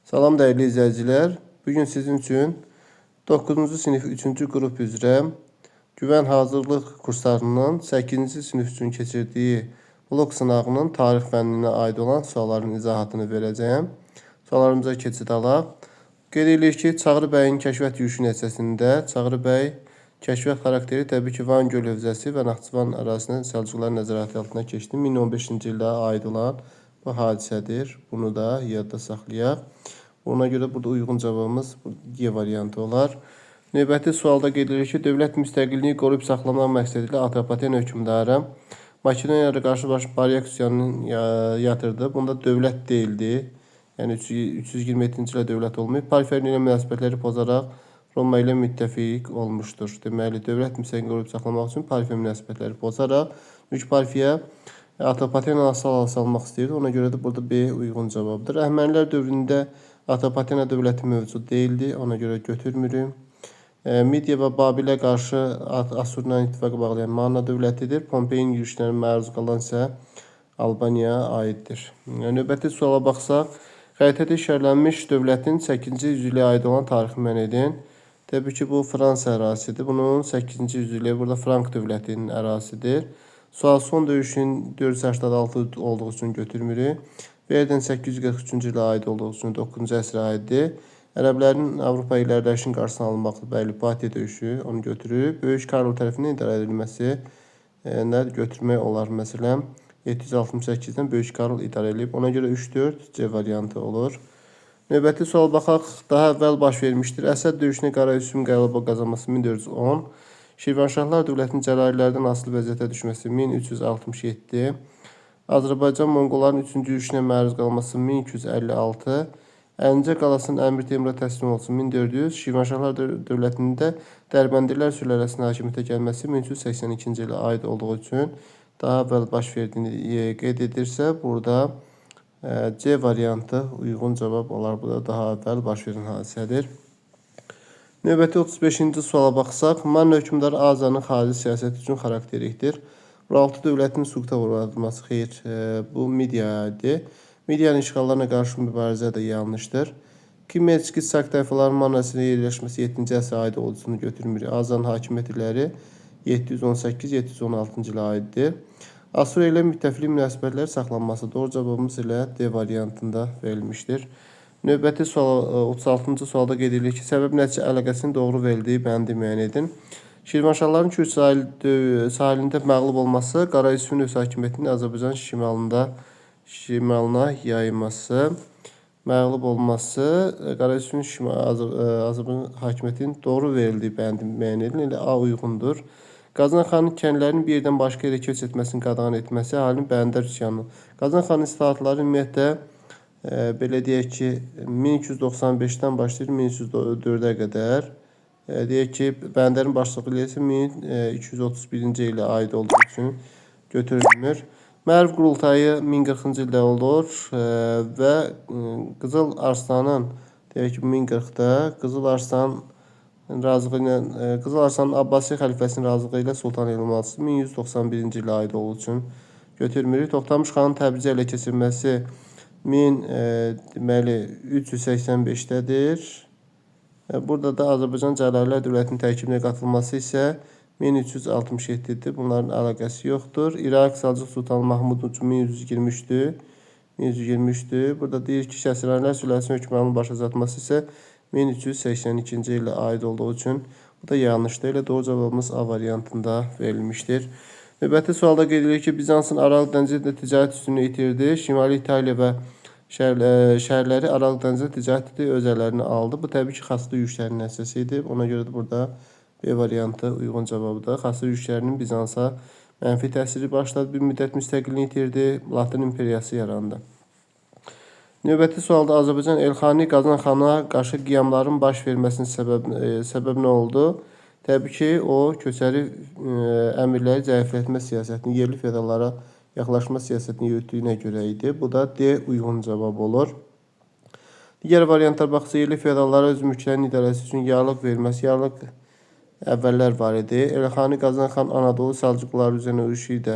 Salam dəyərli izləyicilər. Bugün sizin üçün 9-cu sinif 3-cü qrup üzrə güvən hazırlıq kurslarının 8-ci sinif üçün keçirdiyi blok sınağının tarix fənninə aid olan sualların izahatını verəcəyəm. Suallarımıza keçid alaq. Qeyd edilir ki, Çağrı bəyin kəşfiyyat yürüyüşü nəticəsində Çağrı bəy kəşfiyyat xarakteri təbii ki, Van Göl hövzəsi və Naxçıvan ərazisində Səlcuqların nəzarəti altına keçdi. 1015-ci ildə aid olan bu hadisədir. Bunu da yadda saxlayaq. Ona görə burada uyğun cavabımız D variantı olar. Növbəti sualda qeyd edilir ki, dövlət müstəqilliyi qoruyub saxlamaq məqsədi ilə Atropaten hökmdarı Makedoniyada qarşı-baş baryak üsyanını yatırdı. Bunda dövlət deyildi. Yəni 327-ci ildə dövlət olmayıb. Parfiya ilə münasibətləri pozaraq Roma ilə müttəfiq olmuşdur. Deməli, dövlət müstəqilliyi qoruyub saxlamaq üçün Parfiya münasibətləri pozaraq çünki Parfiya Atropatena asal salmaq istəyirdi. Ona görə də burada B uyğun cavabdır. Əhəmənilər dövründə Atropatena dövləti mövcud deyildi. Ona görə götürmürük. Midiya və Babilə qarşı Asurla ittifaqı bağlayan Manna dövlətidir. Pompeyin yürüşlərinə məruz qalan isə Albaniyaya aiddir. Növbəti suala baxsaq, xəritədə işarələnmiş dövlətin 8-ci yüzilliyə aid olan tarixi müəyyən edin. Təbii ki, bu Fransa ərazisidir. Bunun 8-ci yüzilliyi burada Frank dövlətinin ərazisidir. Sual son döyüşün 486 olduğu üçün götürmürük. Verdən 843-cü ilə aid olduğu üçün 9-cu əsrə aiddir. Ərəblərin Avropa ilərləyişinin qarşısını almaqdır. Bəli, Pati döyüşü onu götürüb. Böyük Karl tərəfindən idarə edilməsi götürmək olar. Məsələn, 768-dən Böyük Karl idarə edilib. Ona görə 3-4 C variantı olur. Növbəti sual baxaq. Daha əvvəl baş vermişdir. Əsəd döyüşünə Qarayüsüfün qələbə qazanması 1410. Şirvanşahlar dövlətinin Cəlalilərdən asılı vəziyyətə düşməsi 1367. Azərbaycan Monqolların 3-cü yürüşünə məruz qalması 1256. Əlincə qalasının Əmir Teymura təslim olsun 1400. Şirvanşahlar dövlətində Dərbəndilər sülaləsinin hakimiyyətə gəlməsi 1382-ci ilə aid olduğu üçün daha əvvəl baş verdiyini qeyd edirsə, burada C variantı uyğun cavab olar. Bu da daha əvvəl baş verən hadisədir. Növbəti 35-ci suala baxsaq, Manna hökmdarı Azanın xarici siyasəti üçün xarakterikdir. Uraltı dövlətinin süquta uğradılması xeyr, bu Midiya idi. Midiyanın işğallarına qarşı mübarizə də yanlışdır. Kimelski Sak tayfalarının Mannasına yerləşməsi 7-ci əsrə aid olduğunu götürmürük. Azanın hakimiyyət illəri 718-716-cı ilə aiddir. Asuriya ilə müttəfiqlik münasibətləri saxlanması doğru cavabımız ilə D variantında verilmişdir. Növbəti sual 36-cı sualda qeyd edilir ki, səbəb-nəticə əlaqəsinin doğru verildiyi bəndi müəyyən edin. Şirvanşahların Kürd sahilində məğlub olması, Qarayüsüfün öz hakimiyyətini Azərbaycan şimalına yayması, məğlub olması, Qarayüsüfün Azərbaycan hakimiyyətinin doğru verildiyi bəndi müəyyən edin. Elə A uyğundur. Qazan xanın kəndlərinin bir yerdən başqa yerə köç etməsini qadağan etməsi, əhalinin Bəndər üsyanı. Qazan xanın islahatları ümumiyyətlə belə deyək ki, 1295-dən başlayır 1304-ə qədər. Deyək ki, Bəndərin başçılığı ilə isə 1231-ci ilə aid olduğu üçün götürülmür. Mərv qurultayı 1040-cı ildə olur və Qızıl Arslanın deyək ki, 1040-da Qızıl Arslanın Abbasi xəlifəsinin razılığı ilə Sultan edilməsi 1191-ci ilə aid olduğu üçün götürmürük. Toxtamış xanın Təbrizə ələ keçirməsi 1385-dədir. Burada da Azərbaycan Cəlalilər dövlətinin tərkibinə qatılması isə 1367-dir. Bunların əlaqəsi yoxdur. İraq Səlcuq Sultanı Mahmud 1123-dür. 1123-dür. Burada deyir ki, Şəhsərənlər sülaləsinin hökmranlığının başa çatması isə 1382-ci ilə aid olduğu üçün bu da yanlışdır. Elə doğru cavabımız A variantında verilmişdir. Növbəti sualda qeyd edilir ki, Bizansın Aralıq dənizində ticarət üstünlüyü itirdi. Şimali İtaliya və şəhərləri Aralıq dənizində ticarət öz əllərinə aldı. Bu təbii ki, xaslı yürüşlərin nəticəsi idi. Ona görə də burada B variantı uyğun cavabıdır. Xaslı yürüşlərinin Bizansa mənfi təsiri başladı. Bir müddət müstəqilliyi itirdi. Latin imperiyası yarandı. Növbəti sualda Azərbaycan Elxani Qazan xana qarşı qiyamların baş verməsinin səbəb nə oldu? Təbii ki, o köçəri əmirləri zəiflətmə siyasətini, yerli feodallara yaxlaşma siyasətini yürütdüyünə görə idi. Bu da D uyğun cavab olur. Digər variantlar baxsa, yerli feodallara öz mülklərinin idarəsi üçün yarlıq verilməsi, yarlıq əvvəllər var idi. Elxani Qazan xan Anadolu Səlcuqları üzərinə yürüşü də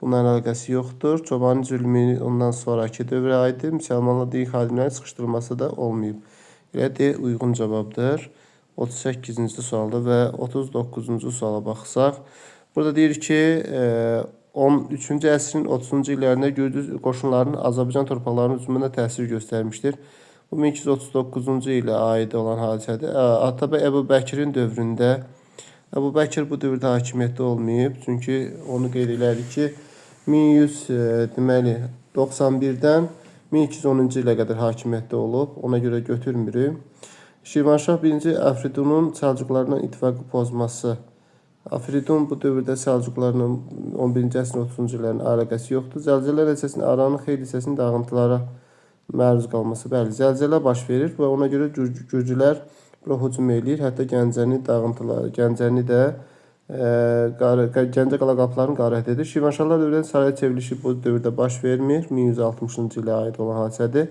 Bunların əlaqəsi yoxdur. Çobani zülmü ondan sonraki dövrə aiddir. Müsəlmanlar din xadimlərinin sıxışdırılması da olmayıb. Elə D uyğun cavabdır. 38-ci sualda və 39-cu suala baxsaq. Burada deyir ki, 13-cü əsrin 30-cu illərində Gürcü qoşunlarının Azərbaycan torpaqlarının hücumuna təsir göstərmişdir. Bu 1239-cu ilə aid olan hadisədir. Atabəy Əbu Bəkirin dövründə Əbu Bəkir bu dövrdə hakimiyyətdə olmayıb. Çünki onu qeyd elədik ki, 1191-dən 1210-cu ilə qədər hakimiyyətdə olub. Ona görə götürmürük. Şirvanşah 1-ci Afridunun Səlcuqlarla ittifaqı pozması. Afridun bu dövrdə Səlcuqlarla 11-ci əsrin 30-cu illərin əlaqəsi yoxdur. Zəlzələ nəticəsində Aranın xeyli hissəsinin dağıntılara məruz qalması. Bəli, zəlzələ baş verir və ona görə Gürcülər bura hücum eləyir. Hətta Gəncəni dağıntıları, Gəncəni də Gəncə qalaqapılarını qarət edir. Şirvanşahlar dövründə saraya çevrilişi bu dövrdə baş vermir. 1160-cı ilə aid olan hadisədir.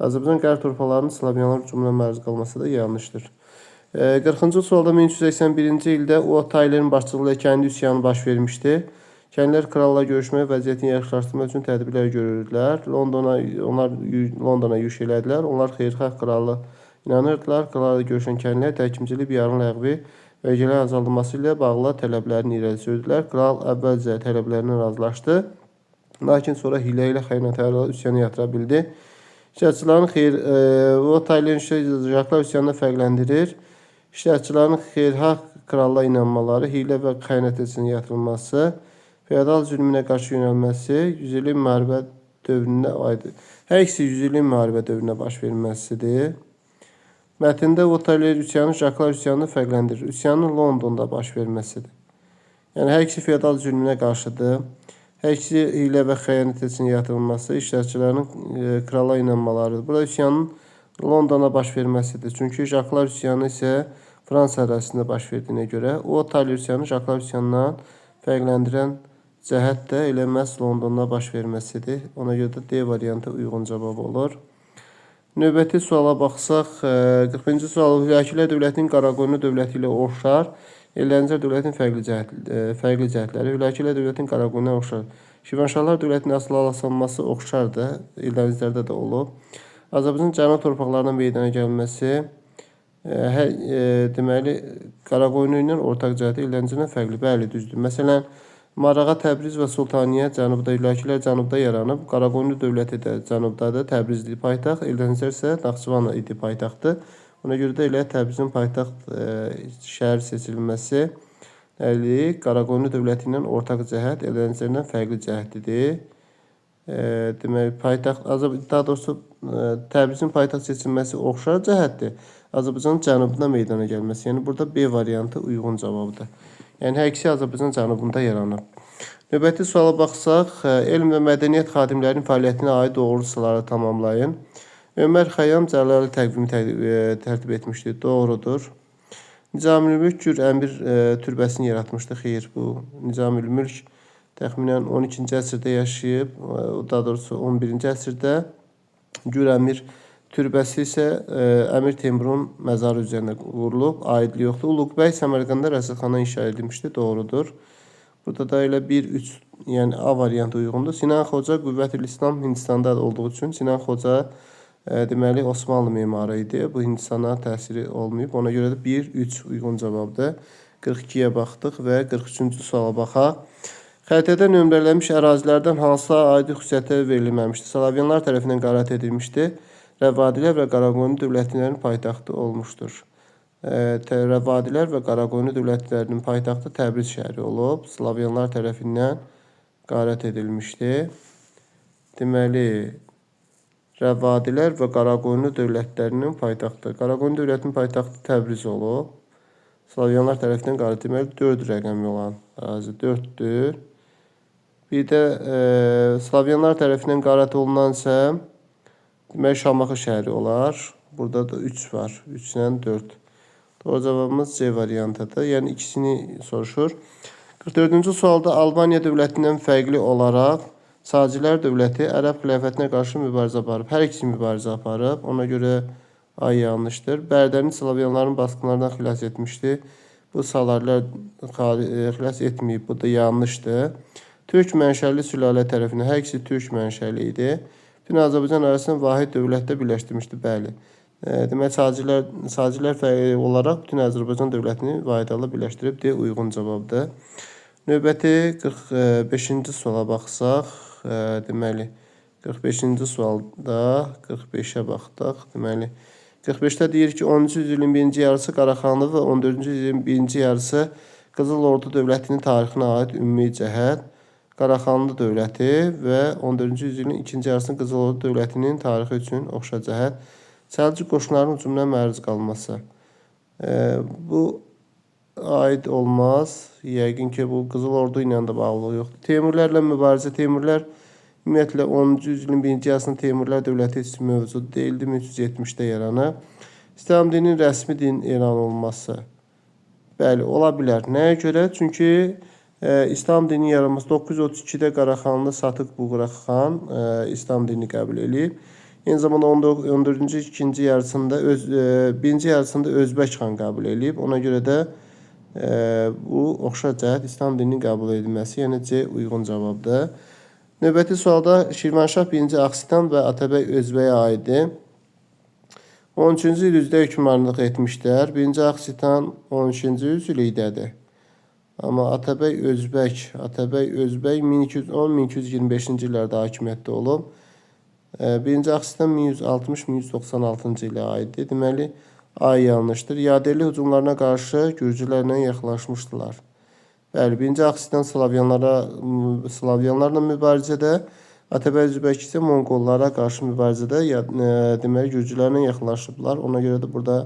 Azərbaycan qərb torpaqlarının Slavyanlar hücumuna məruz qalması da yanlışdır. 40-cı sualda 1381-ci ildə Uotaylerin başçılığı kəndi üsyanı baş vermişdi. Kəndlər kralla görüşmək, vəziyyətini yaxşılaşdırmaq üçün tədbirlər görürdülər. Onlar Londona yürüş elədilər. Onlar xeyirxah kralı inanırdılar. Kralla görüşən kəndlər təhkimçilik, biarın ləğvi və vergilərin azaldılması ilə bağlı tələblərini irəli sürdülər. Kral əvvəlcə tələblərindən razılaşdı. Lakin sonra hilə ilə xəyanətkarlarla üsyanı yatıra bildi. İştirakçıların Uotaylerin iştirakçılar üsyanını fərqləndirir. İştirakçıların xeyirxah kralla inanmaları, hilə və xəyanətçiliyin yatırılması, feodal zülmünə qarşı yönəlməsi, 100 illik müharibə dövrünə aiddir. Hər ikisi 100 illik müharibə dövrünə baş verməsidir. Mətndə Uotayler üsyanı Jaklar üsyanını fərqləndirir. Üsyanın Londonda baş verməsidir. Yəni hər ikisi feodal zülmünə qarşıdır. Hər ikisi hilə və xəyanətçiliyin yatırılması, iştirakçıların krala inanmalarıdır. Burada üsyanın Londona baş verməsidir. Çünki Jaklar üsyanı isə Fransa ərazisində baş verdiyinə görə, Uotayler üsyanı Jaklar üsyanından fərqləndirən cəhət də elə məhz Londonda baş verməsidir. Ona görə də D variantı uyğun cavab olur. Növbəti suala baxsaq, 40-cı sual Hülakülər dövlətinin Qaraqoyunlu dövləti ilə oxşar. Eldənizlər dövlətinin fərqli cəhətləri. Hülakülər dövlətinin Qaraqoyununa oxşar. Şirvanşahlar dövlətinin asılasanması oxşardır. Eldənizlərdə də olub. Azərbaycan cənub torpaqlarından meydana gəlməsi deməli Qaraqoyunlu ilə ortaq cəhəti Eldənizlərdən fərqli. Bəli, düzdür. Məsələn, Marağa, Təbriz və Sultaniyə cənubda, Hülakülər cənubda yaranıb. Qaraqoyunlu dövləti də cənubdadır. Təbriz idi paytaxt, Eldənizlər isə Naxçıvan idi paytaxtdır. Ona görə də elə Təbrizin paytaxt şəhər seçilməsi Qaraqoyunlu dövləti ilə ortaq cəhət, Eldənizlərdən fərqli cəhətlidir. Deməli, daha doğrusu Təbrizin paytaxt seçilməsi oxşar cəhətdir. Azərbaycanın cənubuna meydana gəlməsi. Yəni, burada B variantı uyğun cavabdır. Yəni, hər ikisi Azərbaycan cənubunda yaranıb. Növbəti suala baxsaq, elm və mədəniyyət xadimlərinin fəaliyyətinə aid doğru suları tamamlayın. Ömər Xəyyam Cəlalı təqvimi tərtib etmişdir. Doğrudur. Nizamülmülk Gür Əmir türbəsini yaratmışdı. Xeyr, bu Nizamülmülk təxminən 12-ci əsrdə yaşayıb. Daha doğrusu 11-ci əsrdə. Gür Əmir türbəsi isə Əmir Teymurun məzarı üzərində qurulub. Aidli yoxdur. Uluqbəy Səmərqanda rəsədxana inşa edilmişdi. Doğrudur. Burada da elə 1-3, yəni A variantı uyğundur. Sinan Xoca Qüvvətül-İslam Hindistanda olduğu üçün Sinan Xoca deməli Osmanlı memarı idi. Bu Hindistana təsiri olmayıb. Ona görə də 1-3 uyğun cavabdır. 42-yə baxdıq və 43-cü suala baxaq. Xəritədə nömrələnmiş ərazilərdən hansısa aidi xüsusiyyətə verilməmişdir. Slavyanlar tərəfindən qərat edilmişdir. Rəvadilər və Qaraqoyunlu dövlətlərinin paytaxtı olmuşdur. Rəvadilər və Qaraqoyunlu dövlətlərinin paytaxtı Təbriz şəhəri olub. Slavyanlar tərəfindən qərat edilmişdir. Deməli, Rəvadilər və Qaraqoyunlu dövlətlərinin paytaxtı. Qaraqoyunlu dövlətinin paytaxtı Təbriz olub. Slavyanlar tərəfindən qərat deməli 4 rəqəmi olan ərazi 4-dür. Bir də Slavyanlar tərəfindən qərat olunan isə deməli Şamaxı şəhəri olar. Burada da 3 var. 3-lə 4. Doğru cavabımız C variantıdır. Yəni ikisini soruşur. 44-cü sualda Albaniya dövlətindən fərqli olaraq Sacilər dövləti Ərəb xilafətinə qarşı mübarizə aparıb. Hər ikisi mübarizə aparıb. Ona görə A yanlışdır. Bərdəni Slavyanların baskınlarından xilas etmişdi. Bu Salarilər xilas etməyib. Bu da yanlışdır. Türk mənşəli sülalə tərəfindən, hər ikisi Türk mənşəli idi. Bütün Azərbaycan arasında vahid dövlətdə birləşdirmişdi, bəli. Demək, sacilər olaraq bütün Azərbaycan dövlətini vahid halda birləşdirib deyə uyğun cavabdır. Növbəti 45-ci suala baxsaq, deməli, 45-ci sualda 45-ə baxdıq. Deməli, 45-də deyir ki, 10-cu yüzilin birinci yarısı Qaraxanlı və 14-cü yüzilin birinci yarısı Qızıl Ordu dövlətinin tarixinə aid ümumi cəhət Qaraxanlı dövləti və 14-cü yüzilin ikinci yarısının Qızıl Ordu dövlətinin tarixi üçün oxşar cəhət Səlcuq qoşunlarının hücumuna məruz qalması. Bu aid olmaz. Yəqin ki, bu Qızıl Ordu ilə də bağlı yoxdur. Teymurlərlə mübarizə. Teymurlər ümumiyyətlə 10-cu yüzilin birinci yarısında Teymurlər dövləti heç mövcud deyildi. 1370-də yaranıb. İslam dininin rəsmi din elan olunması. Bəli, ola bilər. Nəyə görə? Çünki İslam dininin yaranması 932-də Qaraxanlı Satıq Buğraqxan İslam dinini qəbul edib. Eyni zamanda 14-cü ikinci yarısında birinci yarısında Özbək xan qəbul edib. Ona görə də bu oxşar cəhət İslam dininin qəbul edilməsi, yəni C uyğun cavabdır. Növbəti sualda Şirvanşah 1-ci Aksitan və Atabəy Özbəyə aiddir. 13-cü yüzdə hökmranlıq etmişlər. 1-ci Aksitan 13-cü yüzillikdədir. Amma Atabəy Özbək 1210-1225-ci illərdə hakimiyyətdə olub. 1-ci Aksitan 1160-1196-cı ilə aiddir. Deməli, A yanlışdır. Yadelli hücumlarına qarşı Gürcülərlə yaxınlaşmışdılar. Bəli, 1-ci Aksitan Slavyanlarla mübarizədə, Atabəy Özbək isə Monqollara qarşı mübarizədə deməli Gürcülərlə yaxınlaşıblar. Ona görə də burada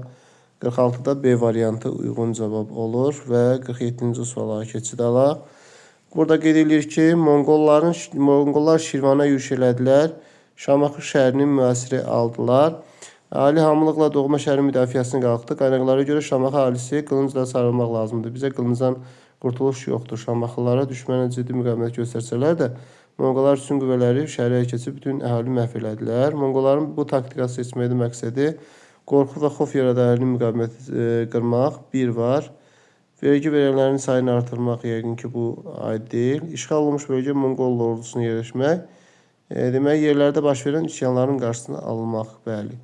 46-da B variantı uyğun cavab olur və 47-ci suala keçid alaq. Burada qeyd edilir ki, Monqollar Şirvana yürüş elədilər, Şamaxı şəhərinin mühasirə aldılar. Ali hamılıqla doğma şəhərin müdafiəsini qalxdı. Qaynaqlara görə Şamaxı ailisi qılıncla sarılmaq lazımdır. Bizə qılıncdan qurtuluş yoxdur. Şamaxılara düşmənə ciddi müqavimət göstərsələr də, Monqollar üstün qüvvələri şəhərə keçib bütün əhali məhv elədilər. Monqolların bu taktikası seçməkdə məqsədi qorxu və xof yaradan əhalinin müqaviməti qırmaq bir var. Vergi verənlərin sayını artırmaq yəqin ki, bu aid deyil. İşğal olunmuş bölgə Monqol ordusuna yerləşmək. Demək, yerlərdə baş verən üsyanların qarşısını almaq, bəli.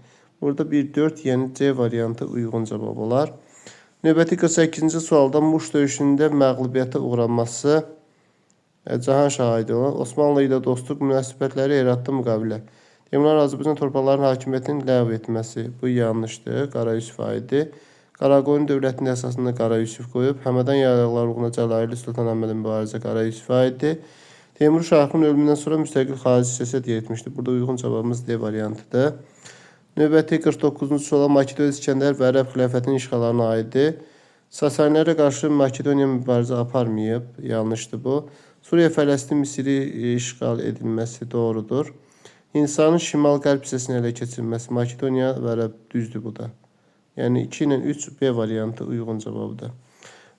Burada 1-4, yəni C variantı uyğun cavab olar. Növbəti 48-ci sualda Muş döyüşündə məğlubiyyətə uğranması Cahan şahidi olan Osmanlı ilə dostluq münasibətləri Heratda müqavilə. Teymurların Azərbaycan torpaqlarının hakimiyyətini ləğv etməsi. Bu yanlışdır. Qara Yusif aiddir. Qaraqoyun dövlətinin əsasında Qara Yusif qoyub. Həmədan yaylıqlar uğruna Cəlalirli Sultan Əhmədin mübarizə Qara Yusif aiddir. Teymur Şahın ölümündən sonra müstəqil xarici siyasət yeritmişdir. Burada uyğun cavabımız D variantıdır. Növbəti 49-cu suala Makedoniya İskəndər və Ərəb xilafətinin işğallarına aiddir. Sasanilərə qarşı Makedoniya mübarizə aparmayıb. Yanlışdır bu. Suriya, Fələstin, Misiri işğal edilməsi doğrudur. Hindistanın şimal-qərb hissəsini ələ keçirilməsi Makedoniya və Ərəb düzdür bu da. Yəni 2 ilə 3 B variantı uyğun cavabdır.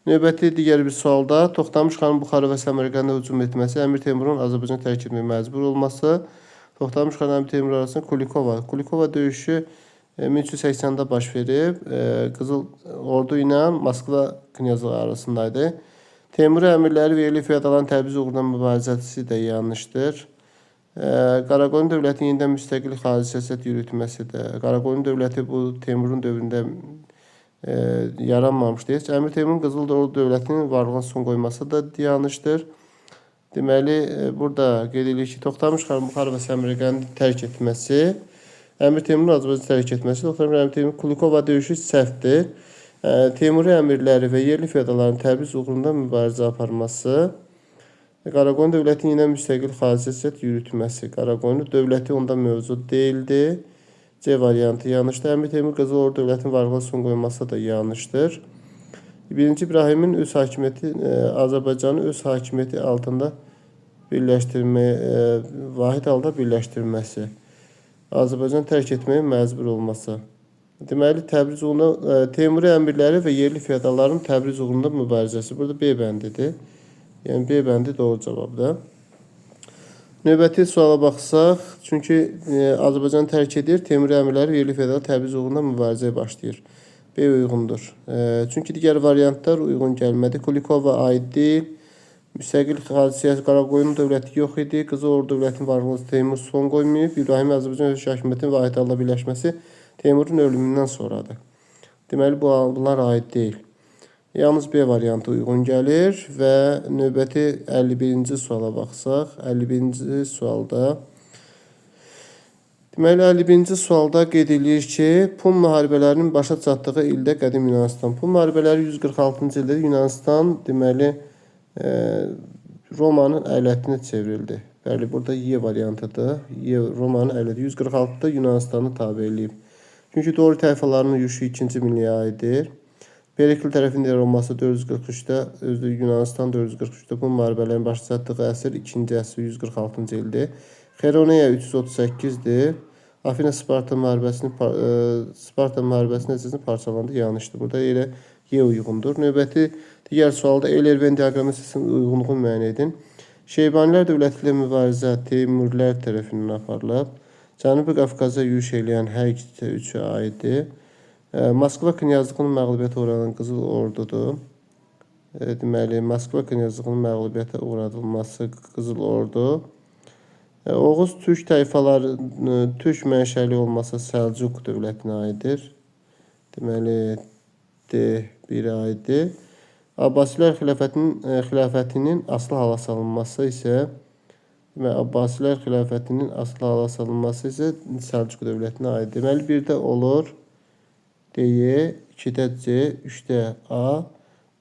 Növbəti digər bir sualda Toxtamış xanın Buxara və Səmərqəndə hücum etməsi, Əmir Teymurun Azərbaycan tərk etməyə məcbur olması, Toxtamış xan Əmir Teymur arasında Kulikova döyüşü 1380-də baş verib. Qızıl Ordu ilə Moskva knyazlığı arasındaydı. Teymuri əmirləri və yerli feodalların Təbriz uğruna mübarizəsi də yanlışdır. Qaraqoyun dövləti yenidən müstəqil xarici siyasət yürütməsi də. Qaraqoyun dövləti bu Teymurun dövründə yaranmamışdır. Əmir Teymurun Qızıl Ordu dövlətinin varlığına son qoyması da yanlışdır. Deməli, burada qeyd edilir ki, Toxtamış xanın Buxara və Səmərqəndi tərk etməsi, Əmir Teymurun Azərbaycanı tərk etməsi, Əmir Teymurun Kulikova döyüşü səhvdir. Teymuri əmirləri və yerli feodalların Təbriz uğrunda mübarizə aparması, Qaraqoyun dövləti ilə müstəqil xarici siyasət yürütməsi. Qaraqoyun dövləti onda mövcud deyildi. C variantı yanlışdır. Əmir Teymur Qızıl Ordu dövlətinin varlığına son qoyması da yanlışdır. 1-ci İbrahimin öz hakimiyyəti, Azərbaycanı öz hakimiyyəti altında vahid halda birləşdirməsi. Azərbaycan tərk etməyə məcbur olması. Deməli, Təbriz uğrunda Teymuri əmirləri və yerli feodalların Təbriz uğrunda mübarizəsi. Burada B bəndidir. Yəni B bəndi doğru cavabdır. Növbəti suala baxsaq, çünki Azərbaycanı tərk edir, Teymuri əmirləri və yerli feodal Təbriz uğrunda mübarizəyə başlayır. B uyğundur. Çünki digər variantlar uyğun gəlmədi. Kulikova aid deyil. Müstəqil xarici siyasi Qaraqoyunlu dövləti yox idi. Qızıl Ordu dövlətinin varlığına Teymur son qoymayıb. İbrahim Azərbaycan Özəş Hakimiyyətin və Ayətullah birləşməsi Teymurun ölümündən sonradır. Deməli, bunlar aid deyil. Yalnız B variantı uyğun gəlir və növbəti 51-ci suala baxsaq, 51-ci sualda deməli 51-ci sualda qeyd edilir ki, Pun müharibələrinin başa çatdığı ildə qədim Yunanistan. Pun müharibələri 146-cı ildə Yunanistan deməli Romanın əylətinə çevrildi. Bəli, burada Y variantıdır. Y Romanın əyləti 146-da Yunanistanı tabe eləyib. Çünki Dori tayfalarının yürüşü 2-ci minliyə aiddir. Perikl tərəfinin yaranması 443-də, özü Yunanistan 443-də bu müharibələrin başa çatdığı əsr 2-ci əsr 146-cı ildir. Xeroneya 338-dir. Afina Sparta müharibəsi nəticəsində parçalandı, yanlışdır. Burada elə Y uyğundur. Növbəti digər sualda Eyler-Venn diaqramı sisteminin uyğunluğunu müəyyən edin. Şeybanilər dövləti ilə mübarizə Teymurilər tərəfindən aparılıb. Cənubi Qafqaza yürüş eləyən hər ikisi üçü aiddir. Moskva knyazlığının məğlubiyyətə uğranan Qızıl Ordudur. Deməli, Moskva knyazlığının məğlubiyyətə uğradılması Qızıl Ordu. Oğuz Türk tayfaları, Türk mənşəli olmasa Səlcuq dövlətinə aiddir. Deməli, D1 aiddir. Abbasilər xilafətinin aslı hala salınması isə Abbasilər xilafətinin aslı hala salınması isə Səlcuq dövlətinə aiddir. Deməli, 1-də olur D, 2-də C, 3-də A,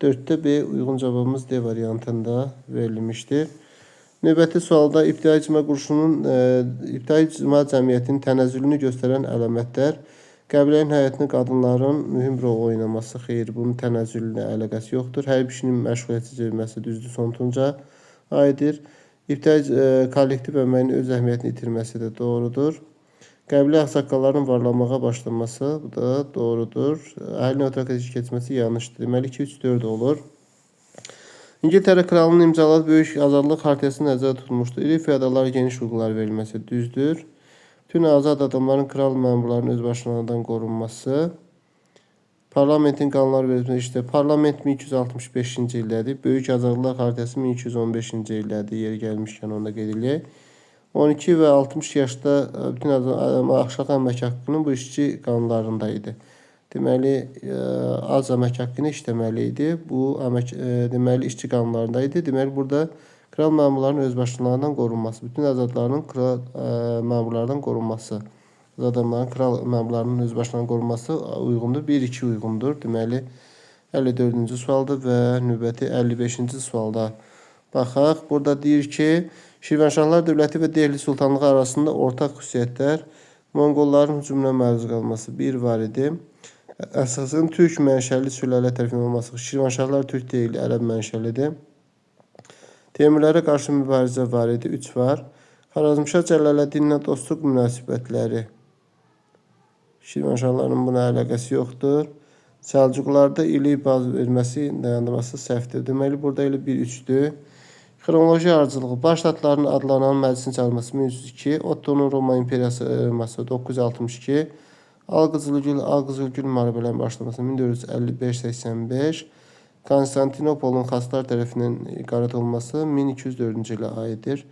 4-də B uyğun cavabımız D variantında verilmişdir. Növbəti sualda İbtidai icma cəmiyyətinin tənəzzülünü göstərən əlamətlər qəbilənin həyatında qadınların mühüm rol oynaması. Xeyr, bunun tənəzzülünə əlaqəsi yoxdur. Hər bir kişinin məşğuliyyətçi çevirməsi düzdür, son tunca aiddir. İbtidai kollektiv əməyin öz əhəmiyyətini itirməsi də doğrudur. Qəbilə ağsaqqalların varlanmağa başlaması, bu da doğrudur. Əhali nötralitet keçməsi yanlışdır. Deməli 2, 3, 4 olur. İngiltərə kralının imzaladığı böyük azadlıq xaritəsi nəzərdə tutulmuşdur. İri feodallara geniş hüquqlar verilməsi düzdür. Bütün azad adamların kral məmurlarının özbaşınalıqdan qorunması. Parlamentin qanunları verilməsi işte parlament 1265-ci ildədir. Böyük azadlıq xaritəsi 1215-ci ildədir. Yeri gəlmişkən onu da qeyd edək. 12 və 60 yaşda bütün aşağı əmək haqqının bu işçi qanunlarında idi. Deməli, az əmək haqqını işləməli idi. Bu deməli işçi qanunlarında idi. Deməli, burada kral məmurlarının özbaşınalığından qorunması, bütün azadların kral məmurlardan qorunması, adamların kral məmurlarının özbaşınalığından qorunması uyğundur. 1-2 uyğundur. Deməli, 54-cü sualdır və növbəti 55-ci sualda baxaq. Burada deyir ki, Şirvanşahlar dövləti və Dehli sultanlığı arasında ortaq xüsusiyyətlər, Monqolların hücumuna məruz qalması bir var idi. Əsasən Türk mənşəli sülalə tərəfindən olması. Şirvanşahlar Türk deyil, ərəb mənşəlidir. Teymurlərə qarşı mübarizə var idi, 3 var. Xarəzmşah Cəlaləddinlə dostluq münasibətləri. Şirvanşahların buna əlaqəsi yoxdur. Səlcuqlarda ili baz verməsi, dayandırması səhvdir. Deməli, burada elə 1-3-dür. Xronoloji ardıcılığı. Baş ştatlarının adlanan məclisin çağırılması 1302. Otto'nun Roma İmperiyası yaranması 962. Al-Qızılgül müharibələrinin başlaması 1455-85. Konstantinopolun xaslar tərəfindən qaradılması 1204-cü ilə aiddir.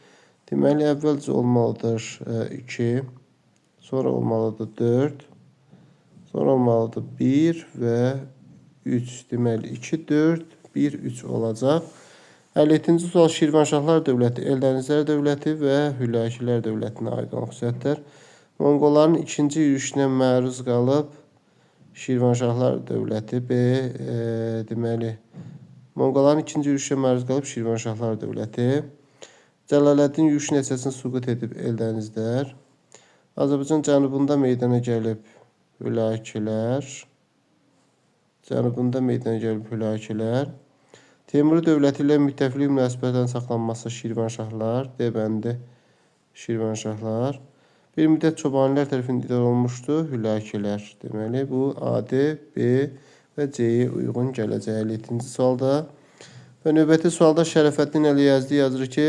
Deməli, əvvəlcə olmalıdır 2, sonra olmalıdır 4, sonra olmalıdır 1 və 3. Deməli, 2, 4, 1, 3 olacaq. 57-ci sual Şirvanşahlar dövləti, Eldənizlər dövləti və Hülakilər dövlətinə aid olan xüsusiyyətlər. Monqolların ikinci yürüşünə məruz qalıb Şirvanşahlar dövləti. B, deməli, Monqolların ikinci yürüşünə məruz qalıb Şirvanşahlar dövləti. Cəlaləddin yürüş nəticəsində süqut edib Eldənizlər. Azərbaycan cənubunda meydana gəlib Hülakilər. Teymuri dövləti ilə müttəfiqlik münasibətlərinin saxlanması Şirvanşahlar. D bəndi Şirvanşahlar. Bir müddət Çobanilər tərəfindən idare olunmuşdu Hülakilər. Deməli, bu A, D, B və C-yə uyğun gələcək 57-ci sualda. Və növbəti sualda Şərəfəddin Əliyəzdi yazır ki,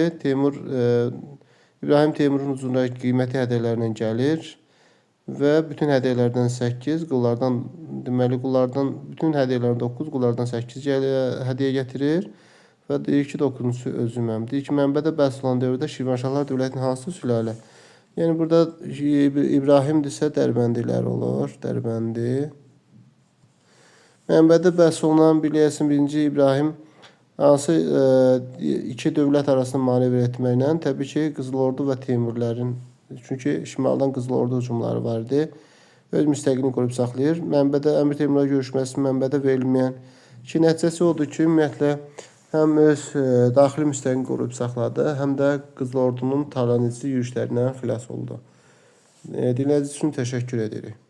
İbrahim Teymurun hüzuruna qiyməti hədiyyələrlə gəlir və bütün hədiyyələrdən 8, qullardan, deməli, qullardan bütün hədiyyələrdən 9, qullardan 8 hədiyyə gətirir və deyir ki, 9-cu özüməm. Deyir ki, mənbədə bəhs olan dövrdə Şirvanşahlar dövlətinin hansı sülalə? Yəni burada İbrahimdirsə Dərbəndilər olur. Dərbəndi. Mənbədə bəhs olunan Bilyəsin 1-ci İbrahim hansı iki dövlət arasında manevr etməklə? Təbii ki, Qızıl Ordu və Teymurilərin. Çünki şimaldan Qızıl Ordu hücumları var idi. Öz müstəqilini qoruyub saxlayır. Mənbədə Əmir Teymurla görüşməsi mənbədə verilməyən ki, nəticəsi odur ki, ümumiyyətlə həm öz daxili müstəqilini qoruyub saxladı, həm də Qızıl Ordunun talanıcı yürüşlərindən xilas oldu. Dinlədiyiniz üçün təşəkkür edirik.